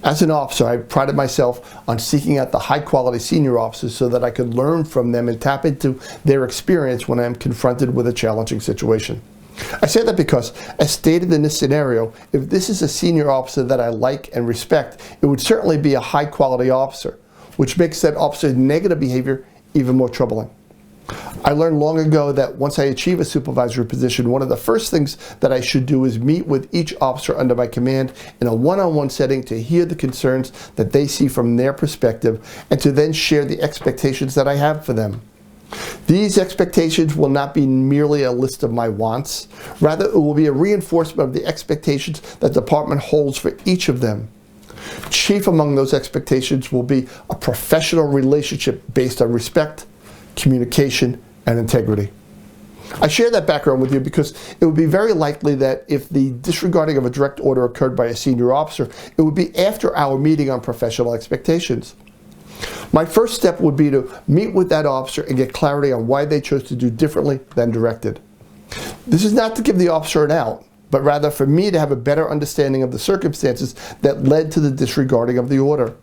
As an officer, I prided myself on seeking out the high-quality senior officers so that I could learn from them and tap into their experience when I'm confronted with a challenging situation. I say that because, as stated in this scenario, if this is a senior officer that I like and respect, it would certainly be a high-quality officer, which makes that officer's negative behavior even more troubling. I learned long ago that once I achieve a supervisory position, one of the first things that I should do is meet with each officer under my command in a one-on-one setting to hear the concerns that they see from their perspective and to then share the expectations that I have for them. These expectations will not be merely a list of my wants. Rather, it will be a reinforcement of the expectations that the department holds for each of them. Chief among those expectations will be a professional relationship based on respect, communication, and integrity. I share that background with you because it would be very likely that if the disregarding of a direct order occurred by a senior officer, it would be after our meeting on professional expectations. My first step would be to meet with that officer and get clarity on why they chose to do differently than directed. This is not to give the officer an out, but rather for me to have a better understanding of the circumstances that led to the disregarding of the order.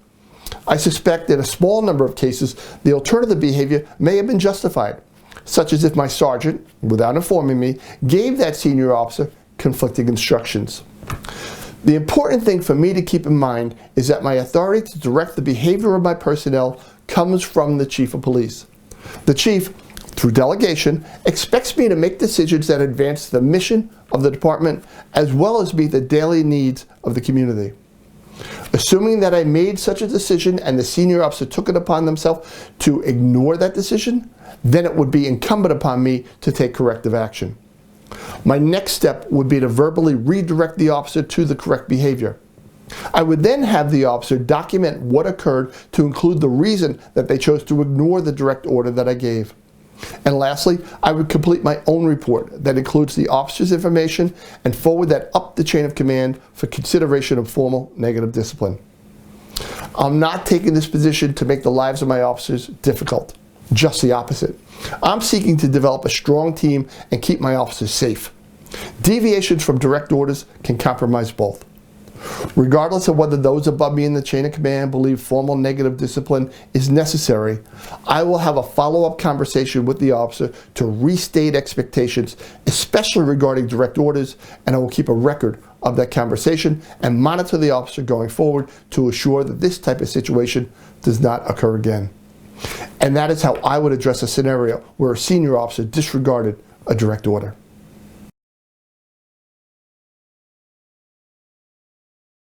I suspect that in a small number of cases, the alternative behavior may have been justified, such as if my sergeant, without informing me, gave that senior officer conflicting instructions. The important thing for me to keep in mind is that my authority to direct the behavior of my personnel comes from the Chief of Police. The Chief, through delegation, expects me to make decisions that advance the mission of the department as well as meet the daily needs of the community. Assuming that I made such a decision and the senior officer took it upon themselves to ignore that decision, then it would be incumbent upon me to take corrective action. My next step would be to verbally redirect the officer to the correct behavior. I would then have the officer document what occurred to include the reason that they chose to ignore the direct order that I gave. And lastly, I would complete my own report that includes the officer's information and forward that up the chain of command for consideration of formal negative discipline. I'm not taking this position to make the lives of my officers difficult. Just the opposite. I'm seeking to develop a strong team and keep my officers safe. Deviations from direct orders can compromise both. Regardless of whether those above me in the chain of command believe formal negative discipline is necessary, I will have a follow-up conversation with the officer to restate expectations, especially regarding direct orders, and I will keep a record of that conversation and monitor the officer going forward to assure that this type of situation does not occur again. And that is how I would address a scenario where a senior officer disregarded a direct order.